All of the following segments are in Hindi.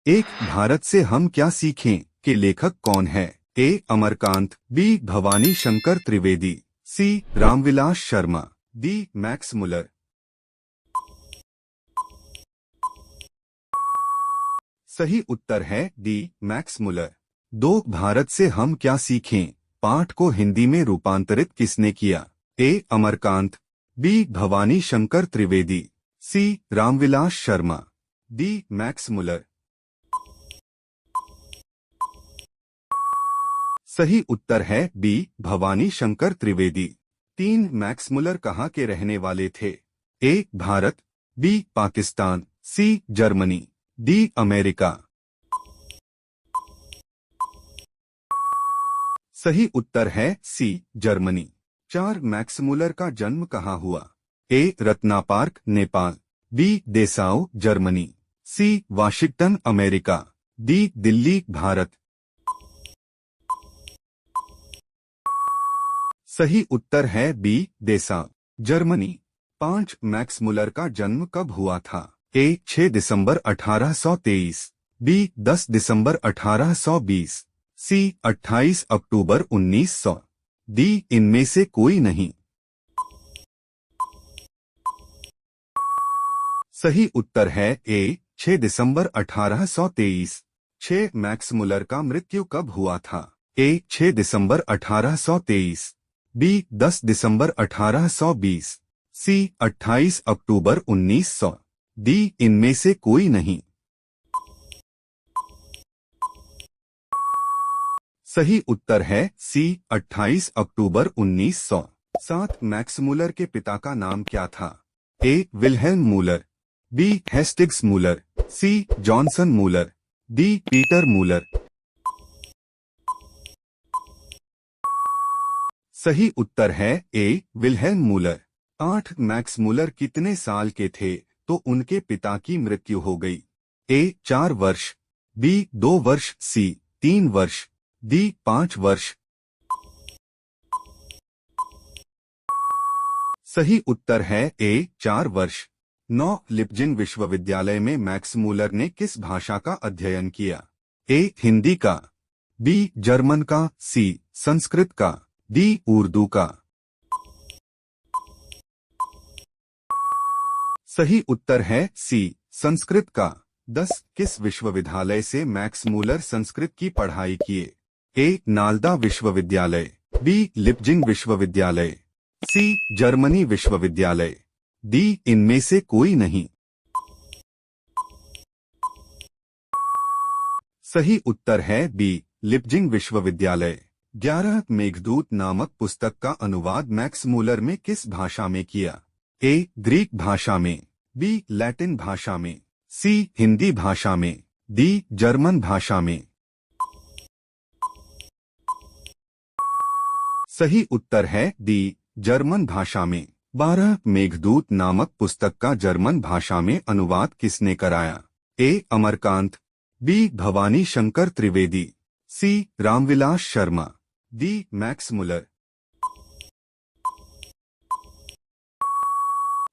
एक भारत से हम क्या सीखें के लेखक कौन है? A Amarkant, B Bhavani Shankar Trivedi, C Ramvilas Sharma, D Max Muller. सही उत्तर है डी मैक्स मुलर। दो भारत से हम क्या सीखें पाठ को हिंदी में रूपांतरित किसने किया? A Amarkant, B Bhavani Shankar Trivedi, C Ramvilas Sharma, D Max Muller. सही उत्तर है बी भवानी शंकर त्रिवेदी। तीन मैक्स मुलर कहाँ के रहने वाले थे? A Bharat, B Pakistan, C Germany, D America. सही उत्तर है सी जर्मनी। चार मैक्स मुलर का जन्म कहाँ हुआ? A Ratna park Nepal, B Dessau Germany, C Washington America, D Delhi Bharat. सही उत्तर है बी देसाऊ जर्मनी। पांच मैक्स मुलर का जन्म कब हुआ था? ए 6 दिसंबर 1823, बी 10 दिसंबर 1820, सी 28 अक्टूबर 1900, डी इनमें से कोई नहीं। सही उत्तर है ए 6 दिसंबर 1823। 6 मैक्स मुलर का मृत्यु कब हुआ था? ए 6 दिसंबर 1823, बी 10 दिसंबर 1820, सी 28 अक्टूबर 1900, डी इनमें से कोई नहीं। सही उत्तर है सी 28 अक्टूबर 1900। 7 मैक्स मुलर के पिता का नाम क्या था? A Wilhelm Muller, B Hastings Muller, C Johnson Muller, D Peter Muller. सही उत्तर है A Wilhelm Muller. 8 Max Muller कितने साल के थे तो उनके पिता की मृत्यु हो गई? ए 4 वर्ष, बी 2 वर्ष, सी 3 वर्ष, डी 5 वर्ष। सही उत्तर है ए 4 वर्ष। 9 लिप्जिंग विश्वविद्यालय में मैक्स मुलर ने किस भाषा का अध्ययन किया? ए हिंदी का, बी जर्मन का, सी संस्कृत का, डी उर्दू का। सही उत्तर है सी संस्कृत का। 10 किस विश्वविद्यालय से मैक्स मुलर संस्कृत की पढ़ाई किए? ए नालदा विश्वविद्यालय, बी लिप्जिंग विश्वविद्यालय, सी जर्मनी विश्वविद्यालय, डी इनमें से कोई नहीं। सही उत्तर है बी लिप्जिंग विश्वविद्यालय। 11 मेघदूत नामक पुस्तक का अनुवाद मैक्स मुलर में किस भाषा में किया? ए ग्रीक भाषा में, बी लैटिन भाषा में, सी हिंदी भाषा में, डी जर्मन भाषा में। सही उत्तर है डी जर्मन भाषा में। 12 मेघदूत नामक पुस्तक का जर्मन भाषा में अनुवाद किसने कराया? A Amarkant, B Bhavani Shankar Trivedi, C Ramvilas Sharma, D Max Muller.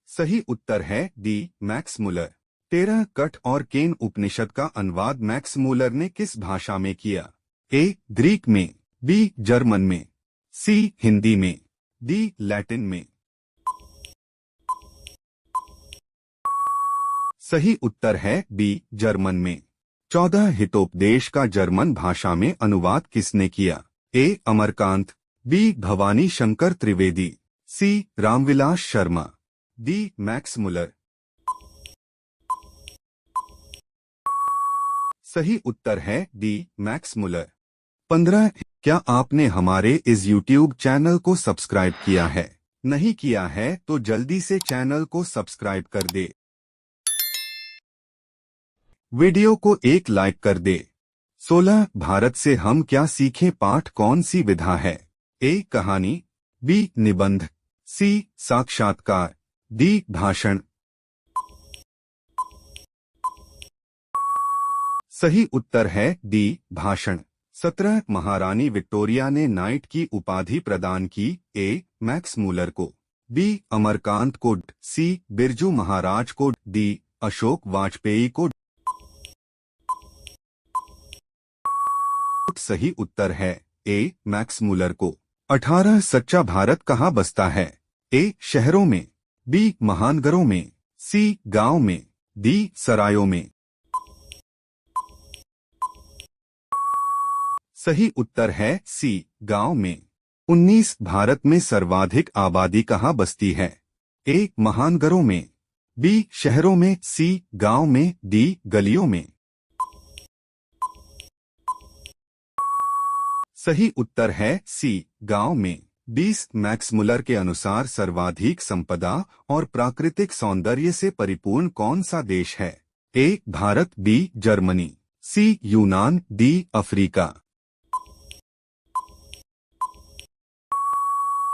सही उत्तर है डी मैक्स मुलर। 13 कठ और केन उपनिषद का अनुवाद मैक्स मुलर ने किस भाषा में किया? ए ग्रीक में, बी जर्मन में, सी हिंदी में, डी लैटिन में। सही उत्तर है बी जर्मन में। 14 हितोपदेश का जर्मन भाषा में अनुवाद किसने किया? A Amarkant, B Bhavani Shankar Trivedi, C Ramvilas Sharma, D Max Muller. सही उत्तर है डी मैक्स मुलर। 15 क्या आपने हमारे इस YouTube चैनल को सब्सक्राइब किया है? नहीं किया है तो जल्दी से चैनल को सब्सक्राइब कर दे। वीडियो को एक लाइक कर दे। 16 भारत से हम क्या सीखें पाठ कौन सी विधा है? ए कहानी, बी निबंध, सी साक्षात्कार, डी भाषण। सही उत्तर है डी भाषण। 17 महारानी विक्टोरिया ने नाइट की उपाधि प्रदान की? ए मैक्स मुलर को, बी अमरकांत को, सी बिरजू महाराज को, डी अशोक वाजपेयी को। कोट सही उत्तर है ए मैक्स मुलर को। 18 सच्चा भारत कहाँ बसता है? ए शहरों में, बी महानगरों में, सी गांव में, डी सरायों में। सही उत्तर है सी गांव में। 19 भारत में सर्वाधिक आबादी कहाँ बसती है? ए महानगरों में, बी शहरों में, सी गांव में, डी गलियों में। सही उत्तर है सी गांव में। 20 मैक्स मुलर के अनुसार सर्वाधिक संपदा और प्राकृतिक सौंदर्य से परिपूर्ण कौन सा देश है? ए भारत, बी जर्मनी, सी यूनान, डी अफ्रीका।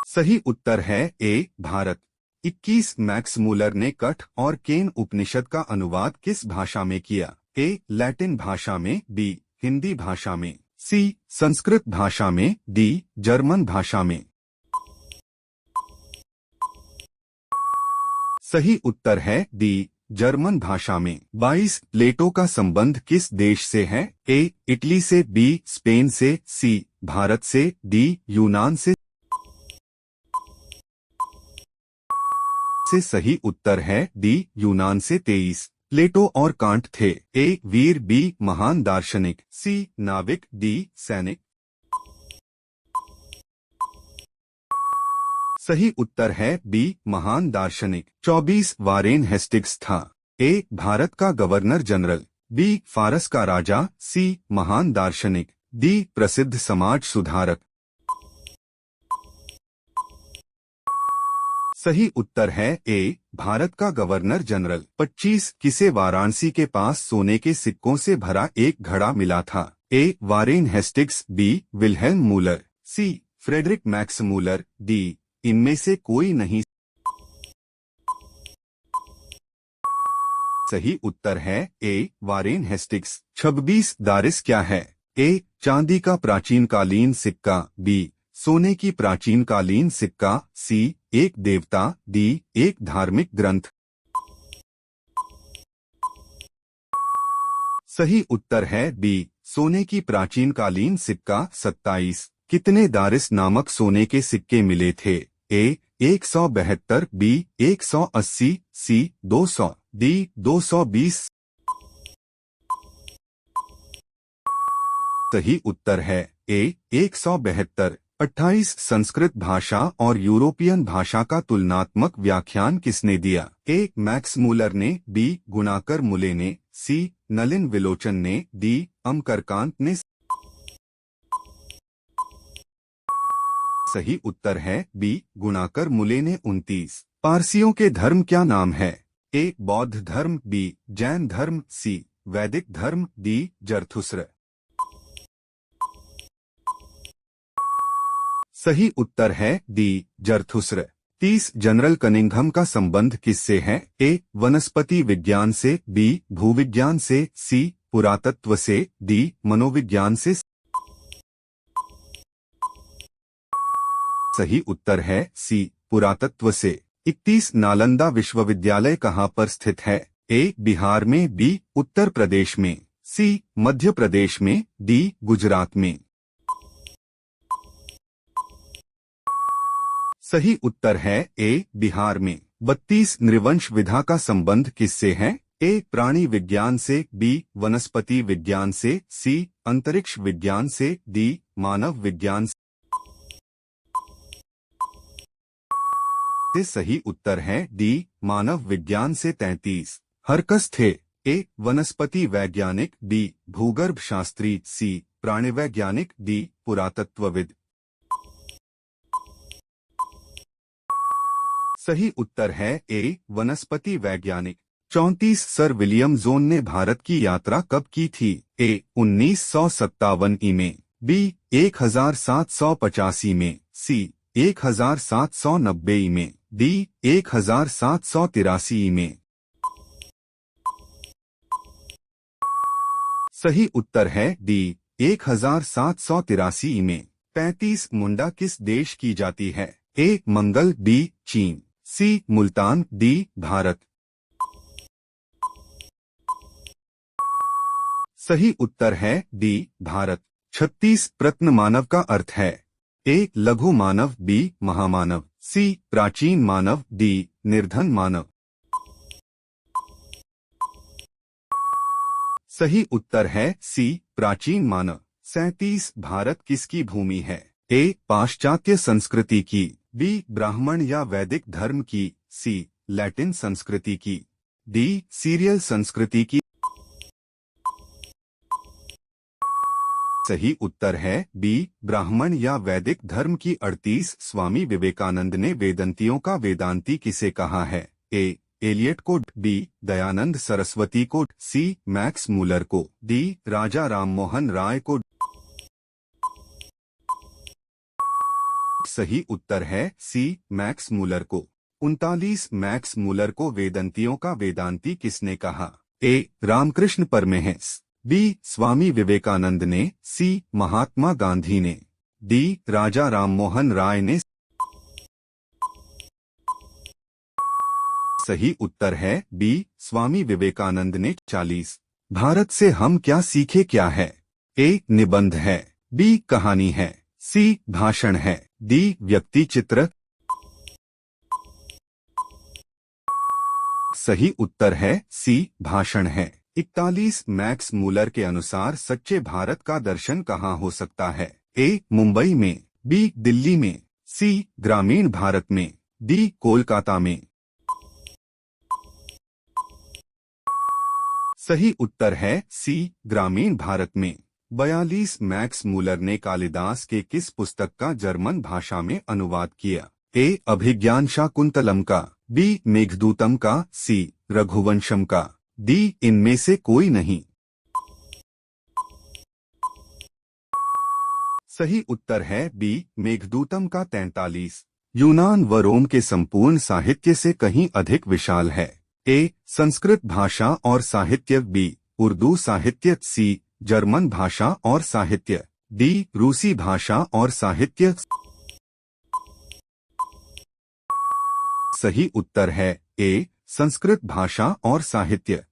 सही उत्तर है ए भारत। 21 मैक्स मुलर ने कठ और केन उपनिषद का अनुवाद किस भाषा में किया? ए लैटिन भाषा में, बी हिंदी भाषा में, सी संस्कृत भाषा में, डी जर्मन भाषा में। सही उत्तर है डी जर्मन भाषा में। 22 प्लेटो का संबंध किस देश से है? ए इटली से, बी स्पेन से, सी भारत से, डी यूनान से। सही उत्तर है डी यूनान से। 23 प्लेटो और कांट थे? ए वीर, बी महान दार्शनिक, सी नाविक, डी सैनिक। सही उत्तर है बी महान दार्शनिक। 24 वारेन हेस्टिंग्स था? ए भारत का गवर्नर जनरल, बी फारस का राजा, सी महान दार्शनिक, डी प्रसिद्ध समाज सुधारक। सही उत्तर है ए भारत का गवर्नर जनरल। 25 किसे वाराणसी के पास सोने के सिक्कों से भरा एक घड़ा मिला था? A Warren Hastings, B Wilhelm Muller, C Friedrich Max Muller, D इनमें से कोई नहीं। सही उत्तर है ए वारेन हेस्टिंग्स। 26 दारिस क्या है? ए चांदी का प्राचीनकालीन सिक्का, बी सोने की प्राचीनकालीन सिक्का, सी एक देवता, डी एक धार्मिक ग्रंथ। सही उत्तर है बी सोने की प्राचीनकालीन सिक्का। 27 कितने दारिस नामक सोने के सिक्के मिले थे? ए 172, बी 180, सी 200, डी 220। सही उत्तर है ए 172। 28 संस्कृत भाषा और यूरोपियन भाषा का तुलनात्मक व्याख्यान किसने दिया? ए मैक्स मुलर ने, बी गुणाकर मुले ने, सी नलिन विलोचन ने, डी अमरकांत ने। सही उत्तर है बी गुणाकर मुले ने। 29 पारसियों के धर्म क्या नाम है? ए बौद्ध धर्म, बी जैन धर्म, सी वैदिक धर्म, डी जरथुस्त्र। सही उत्तर है डी जरथुस्त्र। 30 जनरल कनिंघम का संबंध किससे है? ए वनस्पति विज्ञान से, बी भूविज्ञान से, सी पुरातत्व से, डी मनोविज्ञान से। सही उत्तर है सी पुरातत्व से। 31 नालंदा विश्वविद्यालय कहाँ पर स्थित है? ए बिहार में, बी उत्तर प्रदेश में, सी मध्य प्रदेश में, डी गुजरात में। सही उत्तर है ए बिहार में। 32 नृवंश विधा का संबंध किससे है? ए प्राणी विज्ञान से, बी वनस्पति विज्ञान से, सी अंतरिक्ष विज्ञान से, डी मानव विज्ञान से। सही उत्तर है डी मानव विज्ञान से। 33 हरकस थे? ए वनस्पति वैज्ञानिक, बी भूगर्भ शास्त्री, सी प्राणिवैज्ञानिक, डी पुरातत्वविद। सही उत्तर है ए वनस्पति वैज्ञानिक। 34 सर विलियम जोन ने भारत की यात्रा कब की थी? ए 1957 में, बी 1785 में, सी 1790 में, डी 1783 में। सही उत्तर है डी 1783 में। 35 मुंडा किस देश की जाती है? ए मंगल, बी चीन, सी मुल्तान, डी भारत। सही उत्तर है डी भारत। 36 प्रत्न मानव का अर्थ है ए लघु मानव, बी महामानव, सी प्राचीन मानव, डी निर्धन मानव। सही उत्तर है सी प्राचीन मानव। 37 भारत किसकी भूमि है? ए पाश्चात्य संस्कृति की, बी ब्राह्मण या वैदिक धर्म की, सी लैटिन संस्कृति की, डी सीरियल संस्कृति की। सही उत्तर है बी ब्राह्मण या वैदिक धर्म की। 38 स्वामी विवेकानंद ने वेदंतियों का वेदांती किसे कहा है? ए एलियट को, बी दयानंद सरस्वती को, सी मैक्स मूलर को, डी राजा राममोहन राय को। सही उत्तर है सी मैक्स मूलर को। 39 मैक्स मूलर को वेदंतियों का वेदांती किसने कहा? ए रामकृष्ण परमहंस, बी स्वामी विवेकानंद ने, सी महात्मा गांधी ने, डी राजा राममोहन राय ने। सही उत्तर है बी स्वामी विवेकानंद ने। 40 भारत से हम क्या सीखे क्या है? ए निबंध है, बी कहानी है, सी भाषण है, डी व्यक्ति चित्र। सही उत्तर है सी भाषण है। 41 मैक्स मूलर के अनुसार सच्चे भारत का दर्शन कहाँ हो सकता है? ए मुंबई में, बी दिल्ली में, सी ग्रामीण भारत में, डी कोलकाता में। सही उत्तर है सी ग्रामीण भारत में। 42 मैक्स मूलर ने कालिदास के किस पुस्तक का जर्मन भाषा में अनुवाद किया? ए अभिज्ञान शाकुंतलम का, बी मेघदूतम का, सी रघुवंशम का, डी इनमें से कोई नहीं। सही उत्तर है बी मेघदूतम का। 43 यूनान व रोम के संपूर्ण साहित्य से कहीं अधिक विशाल है? ए संस्कृत भाषा और साहित्य, बी उर्दू साहित्य, सी जर्मन भाषा और साहित्य, डी रूसी भाषा और साहित्य। सही उत्तर है ए संस्कृत भाषा और साहित्य।